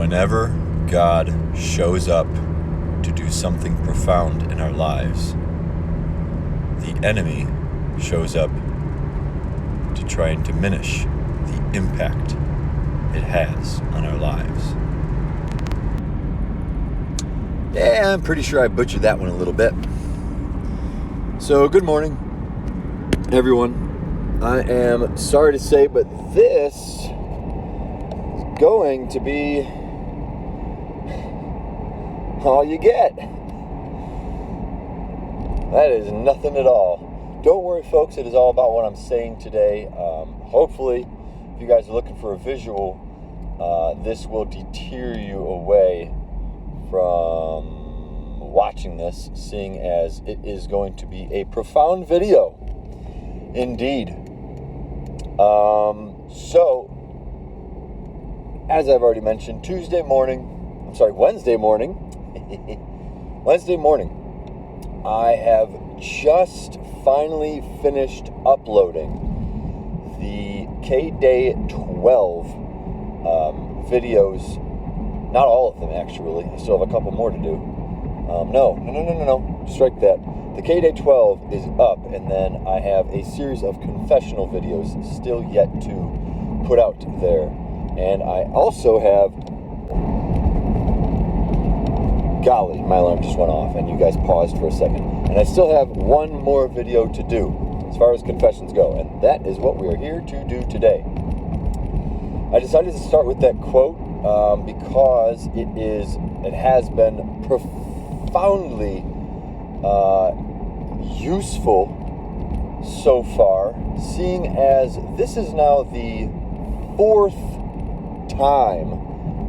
Whenever God shows up to do something profound in our lives, the enemy shows up to try and diminish the impact it has on our lives. Yeah, I'm pretty sure I butchered that one a little bit. So, good morning, everyone. I am sorry to say, but this is going to be all you get. That is nothing at all. Don't worry, folks. It is all about what I'm saying today. Hopefully, if you guys are looking for a visual, this will deter you away from watching this, seeing as it is going to be a profound video. Indeed. So, as I've already mentioned, Wednesday morning, I have just finally finished uploading the K-Day 12 videos. Not all of them, actually. I still have a couple more to do. No. Strike that. The K-Day 12 is up, and then I have a series of confessional videos still yet to put out there. And I also have... Golly, my alarm just went off, and you guys paused for a second. And I still have one more video to do, as far as confessions go, and that is what we are here to do today. I decided to start with that quote because it has been profoundly useful so far, seeing as this is now the fourth time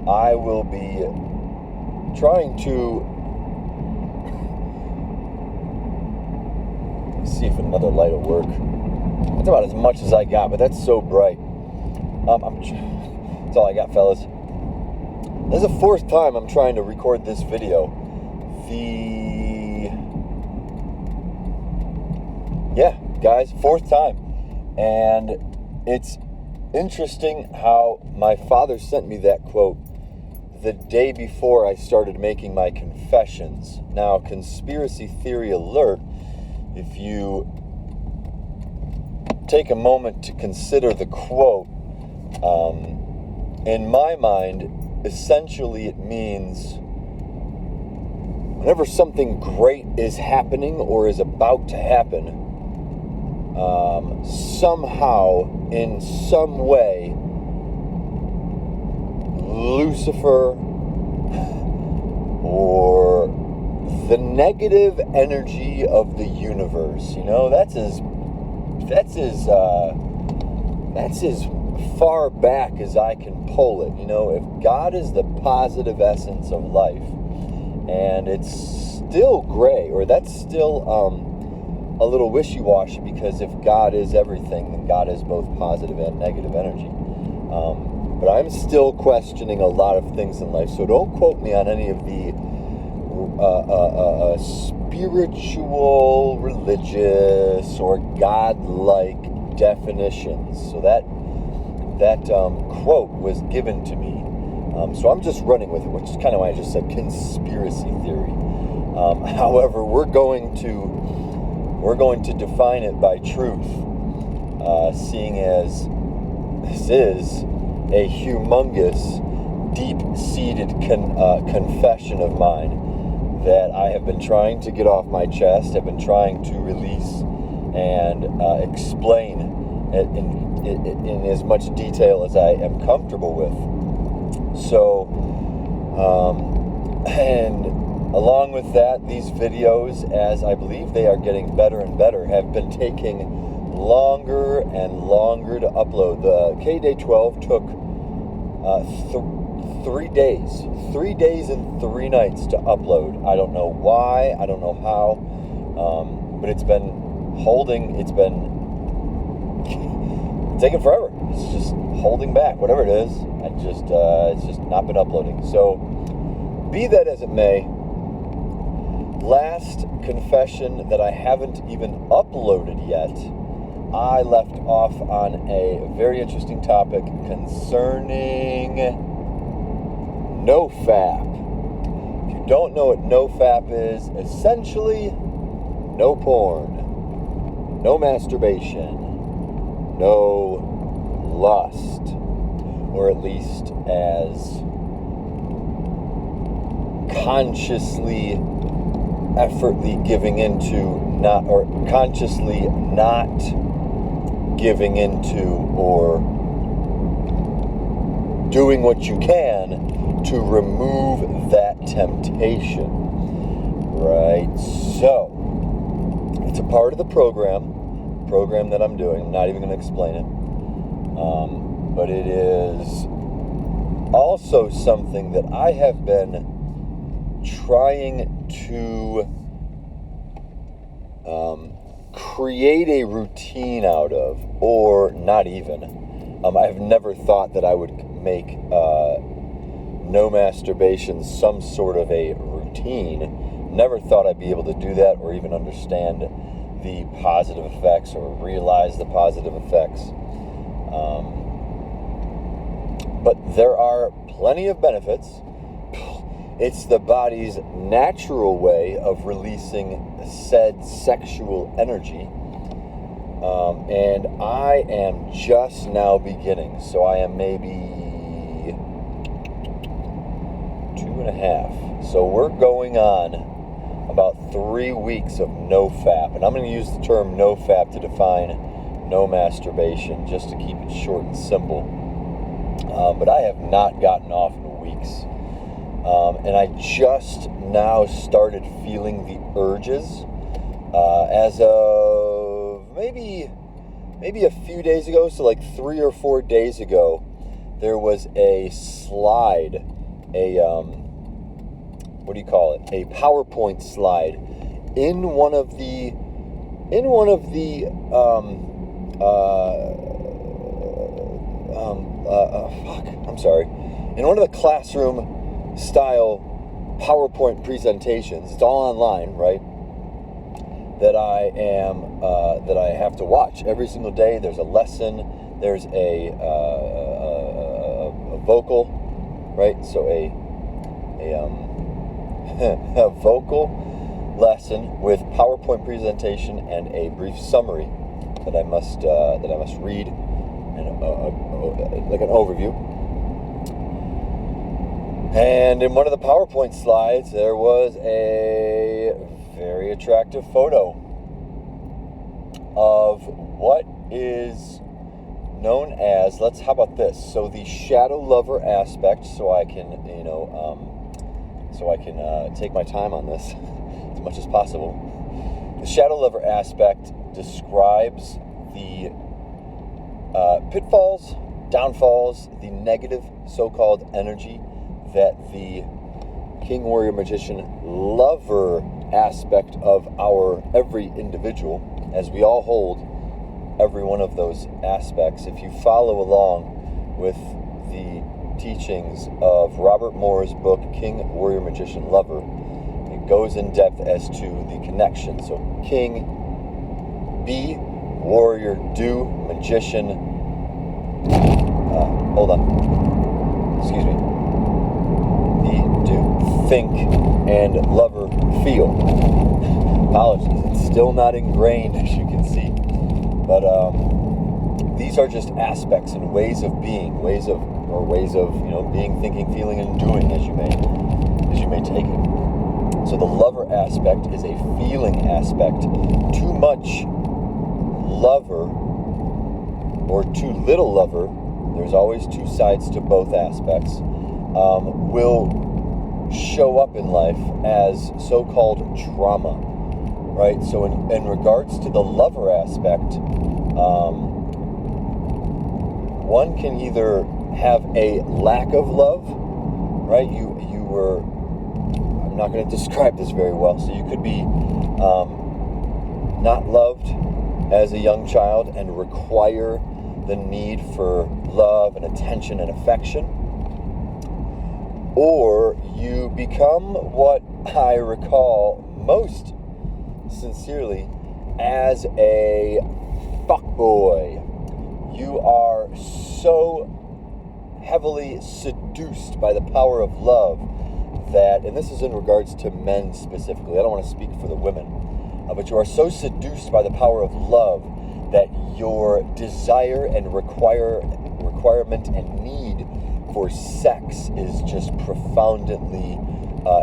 I will be trying to see if another light will work. That's about as much as I got, but that's so bright. That's all I got, fellas. This is the fourth time I'm trying to record this video. Guys, fourth time. And it's interesting how my father sent me that quote the day before I started making my confessions. Now, conspiracy theory alert, if you take a moment to consider the quote, in my mind, essentially it means whenever something great is happening or is about to happen, somehow, in some way, Lucifer or the negative energy of the universe, that's as far back as I can pull it. If God is the positive essence of life, and it's still gray, or that's still a little wishy-washy, because if God is everything, then God is both positive and negative energy. But I'm still questioning a lot of things in life, so don't quote me on any of the spiritual, religious, or God-like definitions. So that quote was given to me. So I'm just running with it, which is kind of why I just said conspiracy theory. However, we're going to define it by truth, seeing as this is a humongous, deep-seated confession and mine that I have been trying to get off my chest, have been trying to release and explain in as much detail as I am comfortable with. So, and along with that, these videos, as I believe they are getting better and better, have been taking longer and longer to upload. The K-Day 12 took 3 days. 3 days and 3 nights to upload. I don't know why, I don't know how, but it's been taking forever. It's just holding back, whatever it is. It's just not been uploading. So, be that as it may, last confession that I haven't even uploaded yet, I left off on a very interesting topic concerning NoFap. If you don't know what NoFap is, essentially no porn, no masturbation, no lust, or at least as consciously, effortly giving into not, or consciously not giving into, or doing what you can to remove that temptation, right? So, it's a part of the program that I'm doing. I'm not even going to explain it. But it is also something that I have been trying to create a routine out of, or not even. I've never thought that I would make no masturbation some sort of a routine. Never thought I'd be able to do that or even understand the positive effects or realize the positive effects. But there are plenty of benefits. It's the body's natural way of releasing said sexual energy. And I am just now beginning. So I am maybe 2.5. So we're going on about 3 weeks of NoFap. And I'm going to use the term NoFap to define no masturbation, just to keep it short and simple. But I have not gotten off in weeks. And I just now started feeling the urges as of maybe a few days ago. So like 3 or 4 days ago, there was a slide, a PowerPoint slide in one of the in one of the classroom style PowerPoint presentations. It's all online, right? That I have to watch every single day. There's a lesson. There's a vocal, right? So a a vocal lesson with PowerPoint presentation and a brief summary that I must read, and like an overview. And in one of the PowerPoint slides, there was a very attractive photo of what is known as, how about this? So the shadow lover aspect, so I can take my time on this as much as possible. The shadow lover aspect describes the pitfalls, downfalls, the negative so-called energy that the King, Warrior, Magician, Lover aspect of our every individual, as we all hold every one of those aspects. If you follow along with the teachings of Robert Moore's book, King, Warrior, Magician, Lover, it goes in depth as to the connection. So King, be, Warrior, do, Magician, excuse me, think, and lover, feel. Apologies, it's still not ingrained, as you can see. But these are just aspects and ways of being, ways of being, thinking, feeling, and doing, as you may take it. So the lover aspect is a feeling aspect. Too much lover or too little lover, there's always two sides to both aspects, will show up in life as so-called trauma, right? So in regards to the lover aspect, one can either have a lack of love, right? I'm not going to describe this very well, so you could be not loved as a young child and require the need for love and attention and affection. Or you become what I recall most sincerely as a fuckboy. You are so heavily seduced by the power of love that, and this is in regards to men specifically, I don't want to speak for the women, but you are so seduced by the power of love that your desire and requirement and need for sex is just profoundly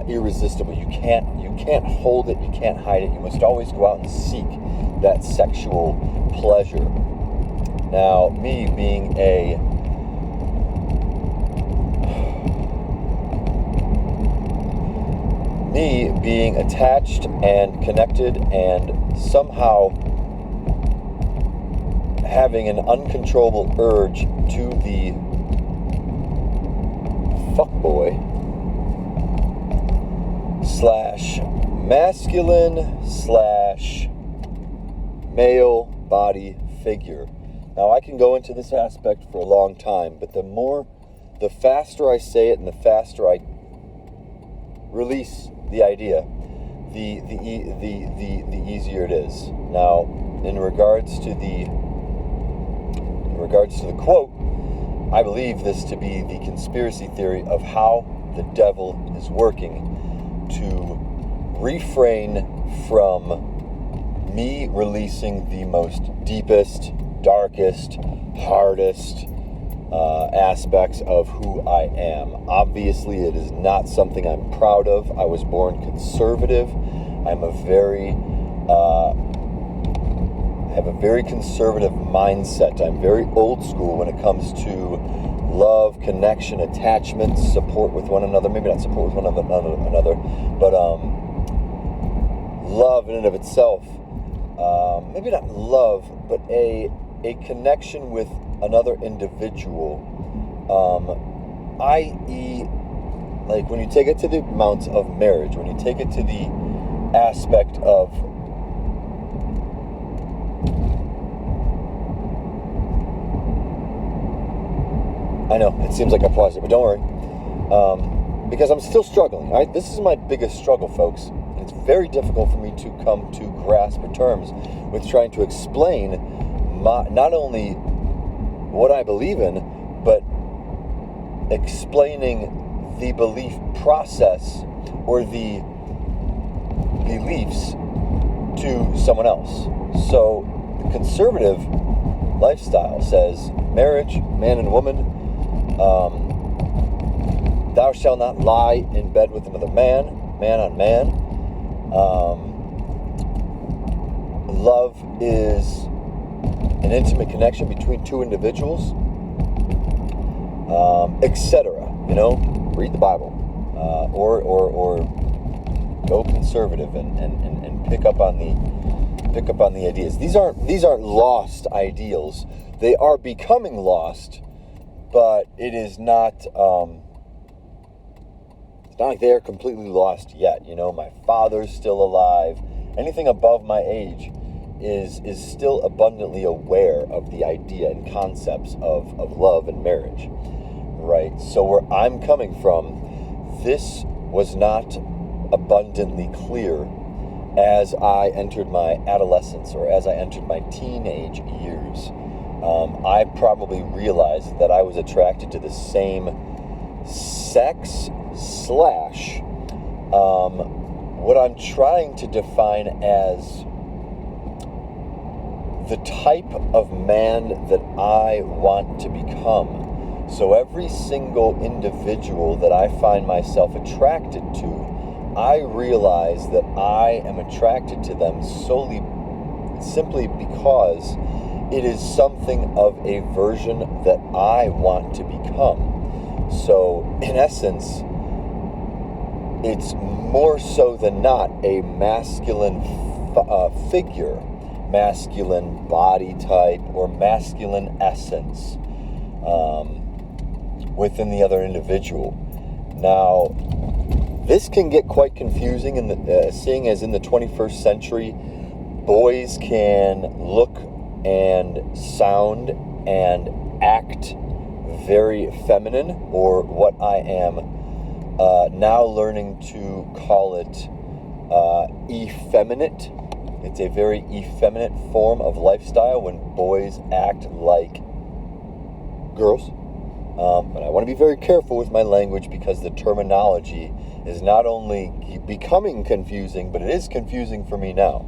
irresistible. You can't hold it, you can't hide it. You must always go out and seek that sexual pleasure. Now, me being attached and connected and somehow having an uncontrollable urge to the fuckboy / masculine / male body figure. Now, I can go into this aspect for a long time, but the faster I say it and the faster I release the idea, the easier it is. Now, in regards to the quote, I believe this to be the conspiracy theory of how the devil is working to refrain from me releasing the most deepest, darkest, hardest aspects of who I am. Obviously, it is not something I'm proud of. I was born conservative. I'm a very have a very conservative mindset. I'm very old school when it comes to love, connection, attachment, support with one another. Maybe not support with one another, but love in and of itself. Maybe not love, but a connection with another individual. I.e., like when you take it to the amount of marriage, when you take it to the aspect of I know, it seems like I paused it, but don't worry. Because I'm still struggling. This is my biggest struggle, folks. It's very difficult for me to come to grasp or terms with trying to explain not only what I believe in, but explaining the belief process or the beliefs to someone else. So the conservative lifestyle says marriage, man and woman, thou shalt not lie in bed with another man on man. Love is an intimate connection between two individuals, etc. Read the Bible, or go conservative and pick up on the ideas. These aren't lost ideals. They are becoming lost, but it is not. It's not like they are completely lost yet. My father's still alive. Anything above my age is still abundantly aware of the idea and concepts of love and marriage, right? So where I'm coming from, this was not abundantly clear as I entered my adolescence or as I entered my teenage years. I probably realized that I was attracted to the same sex / what I'm trying to define as the type of man that I want to become. So every single individual that I find myself attracted to, I realize that I am attracted to them simply because it is something of a version that I want to become. So in essence, it's more so than not a masculine figure, masculine body type, or masculine essence within the other individual. Now, this can get quite confusing, seeing as in the 21st century, boys can look and sound and act very feminine, or what I am now learning to call it effeminate. It's a very effeminate form of lifestyle when boys act like girls. But I want to be very careful with my language because the terminology is not only becoming confusing, but it is confusing for me now.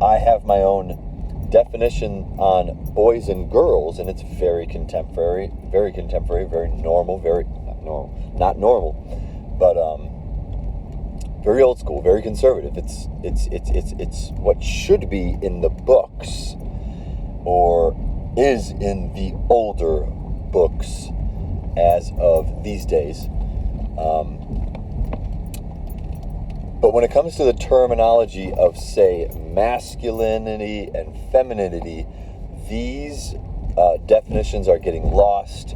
I have my own definition on boys and girls, and it's very contemporary, very normal, not normal, but very old school, very conservative. It's what should be in the books, or is in the older books as of these days. But when it comes to the terminology of, say, masculinity and femininity, these definitions are getting lost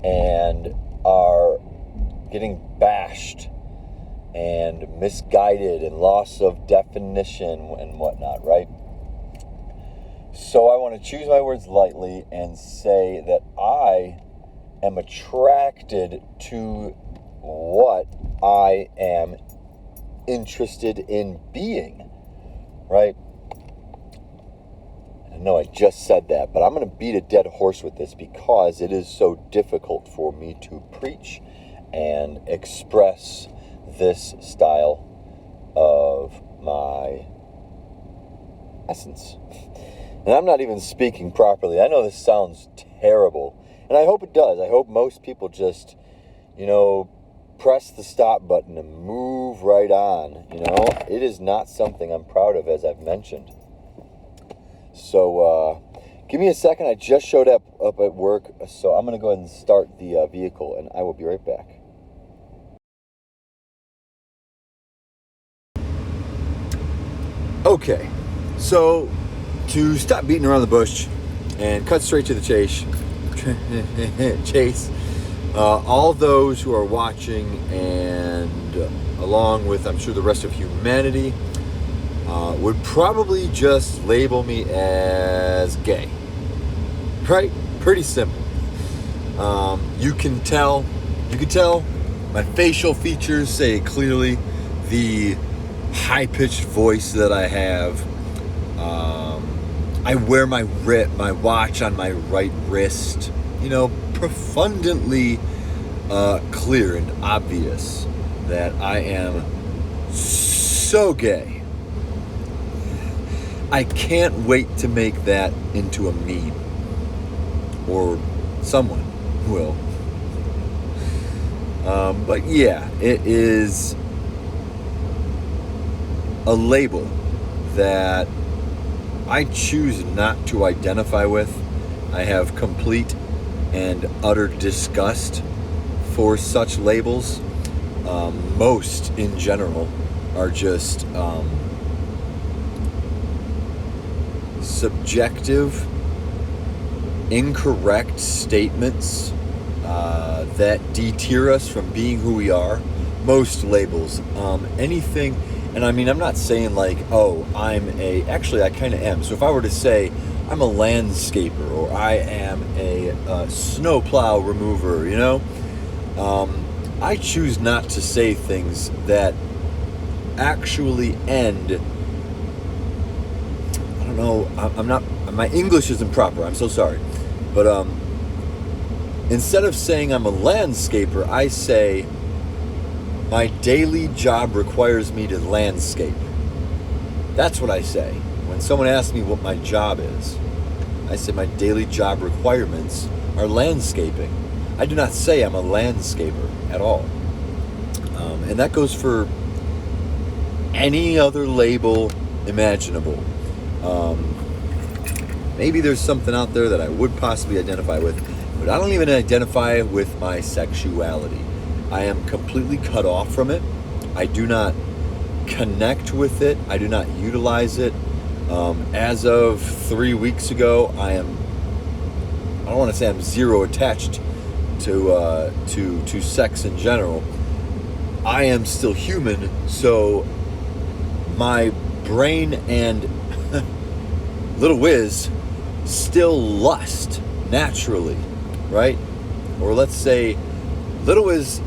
and are getting bashed and misguided and loss of definition and whatnot, right? So I want to choose my words lightly and say that I am attracted to what I am interested in being, right? I know I just said that, but I'm going to beat a dead horse with this because it is so difficult for me to preach and express this style of my essence. And I'm not even speaking properly. I know this sounds terrible, and I hope it does. I hope most people just, press the stop button and move right on. It is not something I'm proud of, as I've mentioned. So give me a second. I just showed up at work, so I'm going to go ahead and start the vehicle, and I will be right back. Okay, so to stop beating around the bush and cut straight to the chase, all those who are watching, and along with, I'm sure, the rest of humanity, would probably just label me as gay. Right? Pretty simple. You can tell my facial features say clearly, the high-pitched voice that I have. I wear my watch on my right wrist. Profundantly clear and obvious that I am so gay. I can't wait to make that into a meme, or someone will. But yeah, it is a label that I choose not to identify with. I have complete and utter disgust for such labels. Most, in general, are just subjective, incorrect statements that deter us from being who we are. Most labels, anything. And I mean, I'm not saying like, actually I kind of am. So if I were to say I'm a landscaper, or I am a snowplow remover, I choose not to say things that actually end, I don't know, my English isn't proper, I'm so sorry. But instead of saying I'm a landscaper, I say my daily job requires me to landscape. That's what I say. When someone asks me what my job is, I say my daily job requirements are landscaping. I do not say I'm a landscaper at all. And that goes for any other label imaginable. Maybe there's something out there that I would possibly identify with, but I don't even identify with my sexuality. I am completely cut off from it. I do not connect with it. I do not utilize it. As of 3 weeks ago, I don't want to say I'm zero attached to sex in general. I am still human, so my brain and little whiz still lust naturally, right? Or let's say little whiz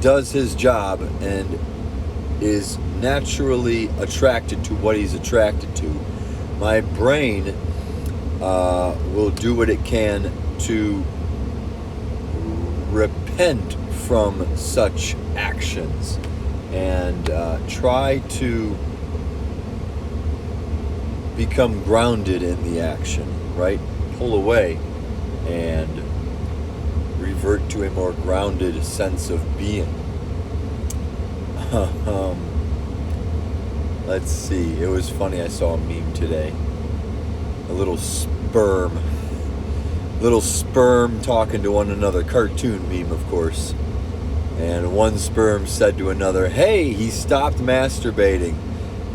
does his job and is naturally attracted to what he's attracted to. My brain will do what it can to repent from such actions and try to become grounded in the action, right? Pull away and revert to a more grounded sense of being. Let's see. It was funny. I saw a meme today. A little sperm talking to one another. Cartoon meme, of course. And one sperm said to another, "Hey, he stopped masturbating."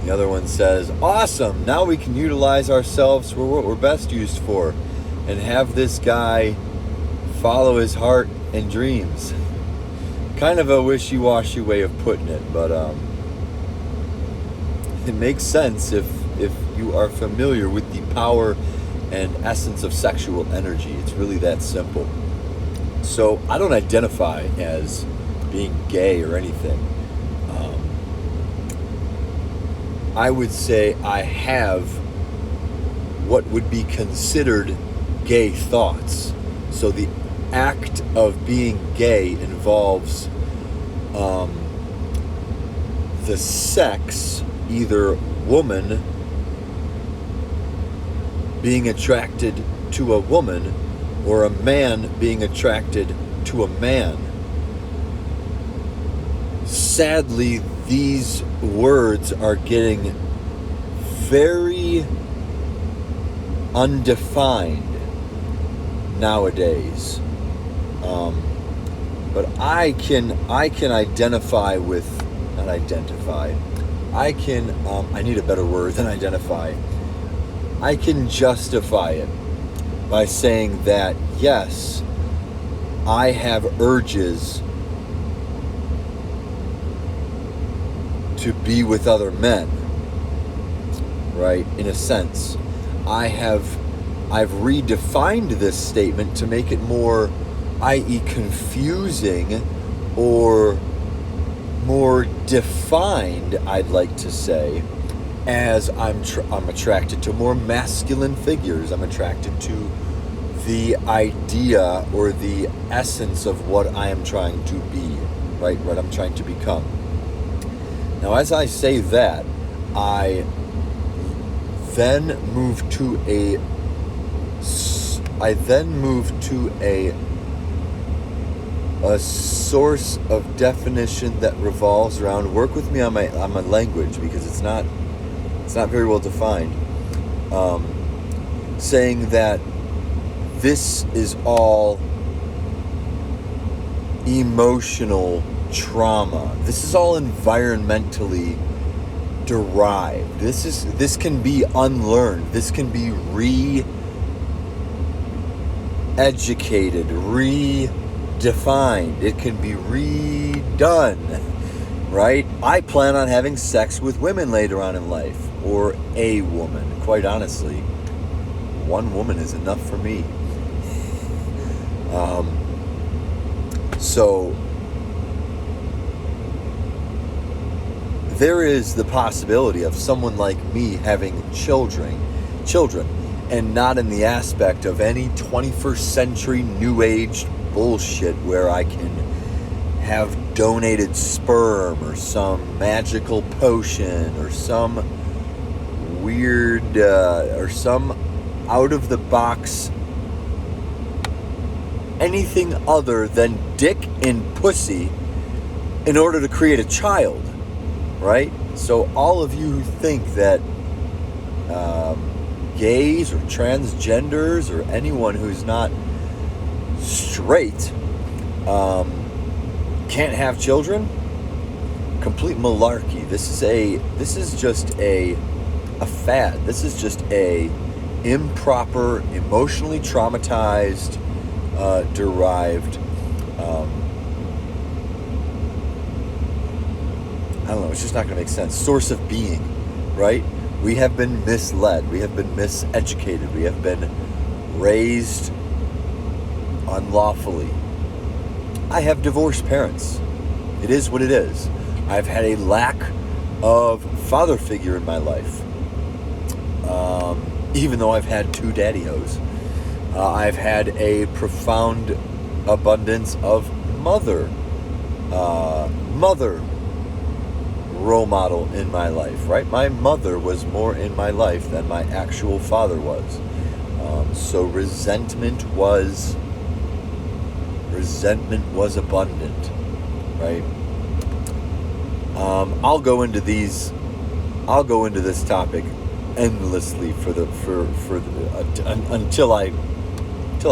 The other one says, "Awesome, now we can utilize ourselves for what we're best used for and have this guy follow his heart and dreams." Kind of a wishy-washy way of putting it, but it makes sense if you are familiar with the power and essence of sexual energy. It's really that simple. So I don't identify as being gay or anything. I would say I have what would be considered gay thoughts. So the act of being gay involves the sex, either woman being attracted to a woman or a man being attracted to a man. Sadly, these words are getting very undefined nowadays. But I can identify with, not identify, I need a better word than identify. I can justify it by saying that, yes, I have urges to be with other men, right? In a sense, I've redefined this statement to make it more, i.e., confusing or more defined, I'd like to say, as I'm attracted to more masculine figures. I'm attracted to the idea or the essence of what I am trying to be, right? What I'm trying to become. Now, as I say that, I then move to a source of definition that revolves around, work with me on my language, because it's not very well defined, saying that this is all emotional trauma. This is all environmentally derived. This can be unlearned. This can be re-educated, redefined. It can be redone, right? I plan on having sex with women later on in life, or a woman. Quite honestly, one woman is enough for me. So there is the possibility of someone like me having children, and not in the aspect of any 21st century new age bullshit where I can have donated sperm or some magical potion or some weird or some out of the box anything other than dick and pussy in order to create a child. Right? So all of you who think that gays or transgenders or anyone who's not straight can't have children, complete malarkey. This is just a fad. This is just a improper, emotionally traumatized, derived I don't know, it's just not going to make sense. Source of being, right? We have been misled. We have been miseducated. We have been raised unlawfully. I have divorced parents. It is what it is. I've had a lack of father figure in my life. Even though I've had two daddy-os. I've had a profound abundance of mother role model in my life, right? My mother was more in my life than my actual father was. So resentment was abundant, right? I'll go into this topic endlessly until I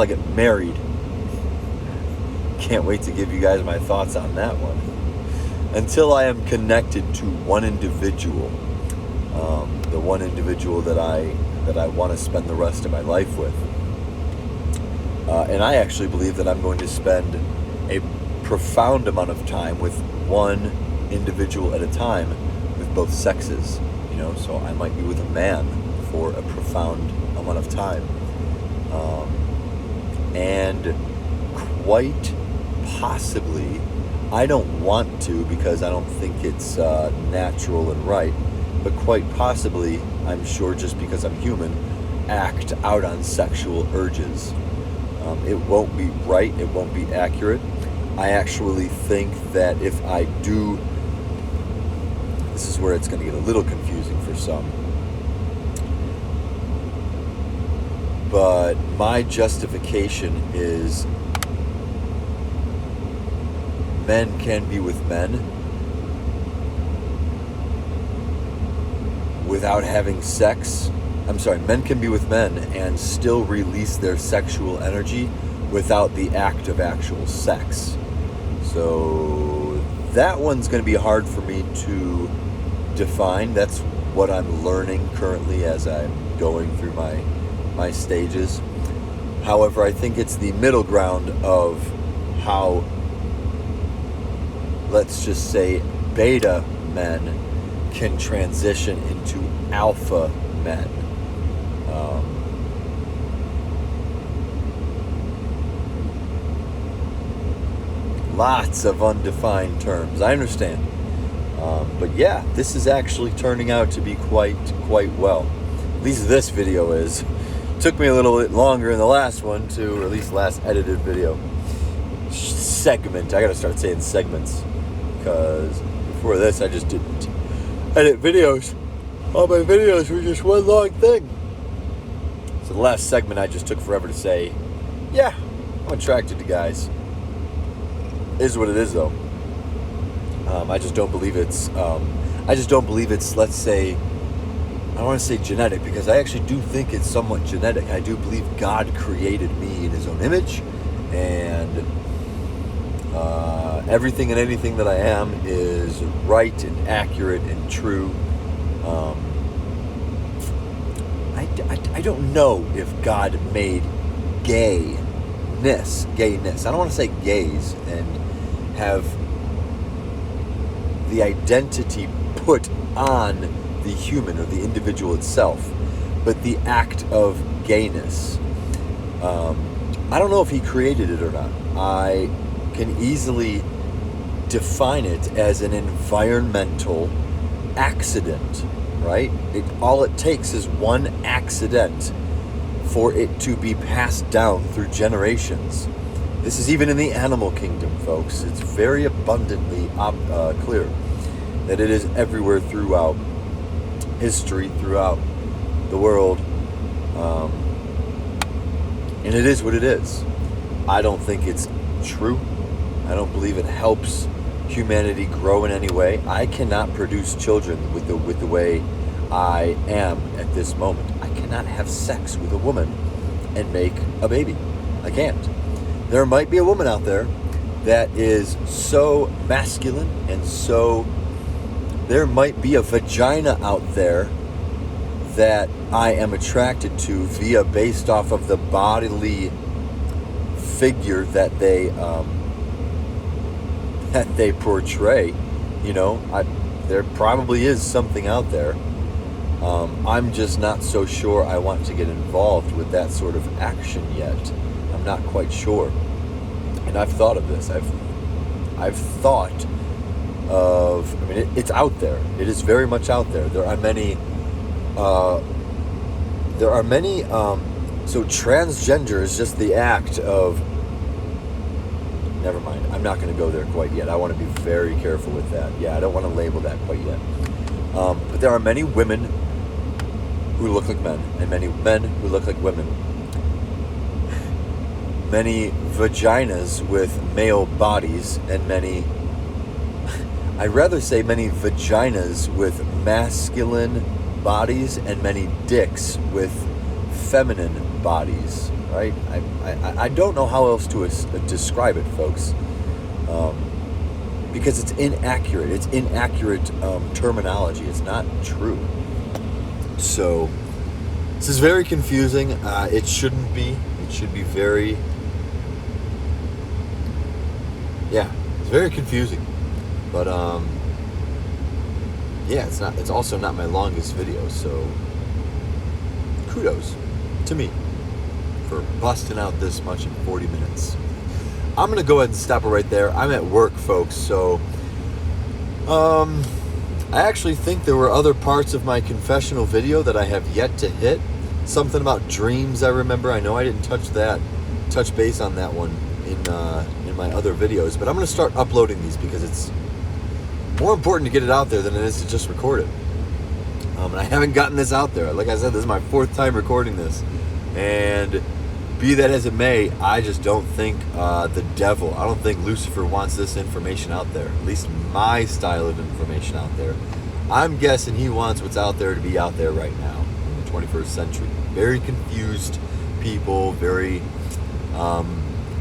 get married. Can't wait to give you guys my thoughts on that one. Until I am connected to one individual, the one individual that I want to spend the rest of my life with. And I actually believe that I'm going to spend a profound amount of time with one individual at a time with both sexes. So I might be with a man for a profound amount of time. And quite possibly, I don't want to because I don't think it's natural and right, but quite possibly, I'm sure just because I'm human, act out on sexual urges. It won't be right, it won't be accurate. I actually think that if I do, this is where it's going to get a little confusing for some, but my justification is men can be with men without having sex. Men can be with men and still release their sexual energy without the act of actual sex. So that one's going to be hard for me to define. That's what I'm learning currently as I'm going through my stages. However, I think it's the middle ground of how, let's just say, beta men can transition into alpha men. Lots of undefined terms, I understand. But yeah, this is actually turning out to be quite well. At least this video is. Took me a little bit longer in the last one or at least last edited video. Segment, I gotta start saying segments. Because before this, I just didn't edit videos. All my videos were just one long thing. So the last segment, I just took forever to say, yeah, I'm attracted to guys. Is what it is, though. I just don't believe it's. Let's say, I don't want to say genetic, because I actually do think it's somewhat genetic. I do believe God created me in His own image, and everything and anything that I am is right and accurate and true. I don't know if God made gayness. I don't want to say gays and have the identity put on the human or the individual itself, but the act of gayness. I don't know if He created it or not. I can easily define it as an environmental accident, right? All it takes is one accident for it to be passed down through generations. This is even in the animal kingdom, folks. It's very abundantly clear that it is everywhere throughout history, throughout the world. And it is what it is. I don't think it's true. I don't believe it helps humanity grow in any way. I cannot produce children with the way I am at this moment. I cannot have sex with a woman and make a baby. I can't. There might be a woman out there that is so masculine and so... There might be a vagina out there that I am attracted to based off of the bodily figure that they portray. There probably is something out there. I'm just not so sure I want to get involved with that sort of action yet. I'm not quite sure. And I've thought of this. I've thought of, it's out there. It is very much out there. There are many, so transgender is just the act of never mind. I'm not going to go there quite yet. I want to be very careful with that. Yeah, I don't want to label that quite yet. But there are many women who look like men, and many men who look like women. Many vaginas with male bodies, and many, I'd rather say many vaginas with masculine bodies, and many dicks with feminine bodies, right? I don't know how else to describe it, folks, because it's inaccurate. It's inaccurate terminology. It's not true. So this is very confusing. It shouldn't be. It should be very... Yeah, it's very confusing. But yeah, it's also not my longest video, so kudos to me for busting out this much in 40 minutes. I'm gonna go ahead and stop it right there. I'm at work, folks, so I actually think there were other parts of my confessional video that I have yet to hit. Something about dreams, I remember. I know I didn't touch base on that one in my other videos, but I'm gonna start uploading these because it's more important to get it out there than it is to just record it. And I haven't gotten this out there. Like I said, this is my 4th time recording this. And be that as it may, I just don't think the devil, I don't think Lucifer wants this information out there. At least my style of information out there. I'm guessing he wants what's out there to be out there right now in the 21st century. Very confused people, very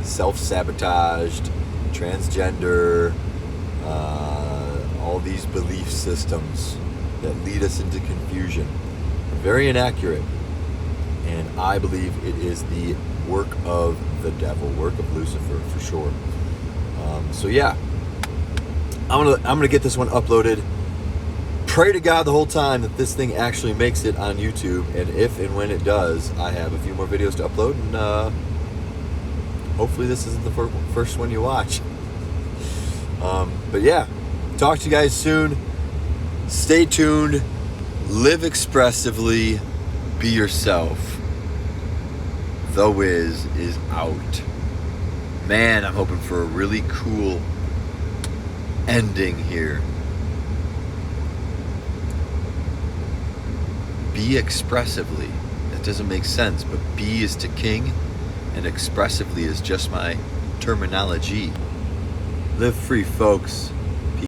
self-sabotaged, transgender, all these belief systems that lead us into confusion. Very inaccurate. And I believe it is the work of the devil, work of Lucifer for sure. So yeah, I'm gonna get this one uploaded. Pray to God the whole time that this thing actually makes it on YouTube, and if and when it does, I have a few more videos to upload, and hopefully this isn't the first one you watch. But yeah, talk to you guys soon. Stay tuned. Live expressively. Be yourself. The Wiz is out. Man, I'm hoping for a really cool ending here. Be expressively. That doesn't make sense, but be is to king, and expressively is just my terminology. Live free, folks.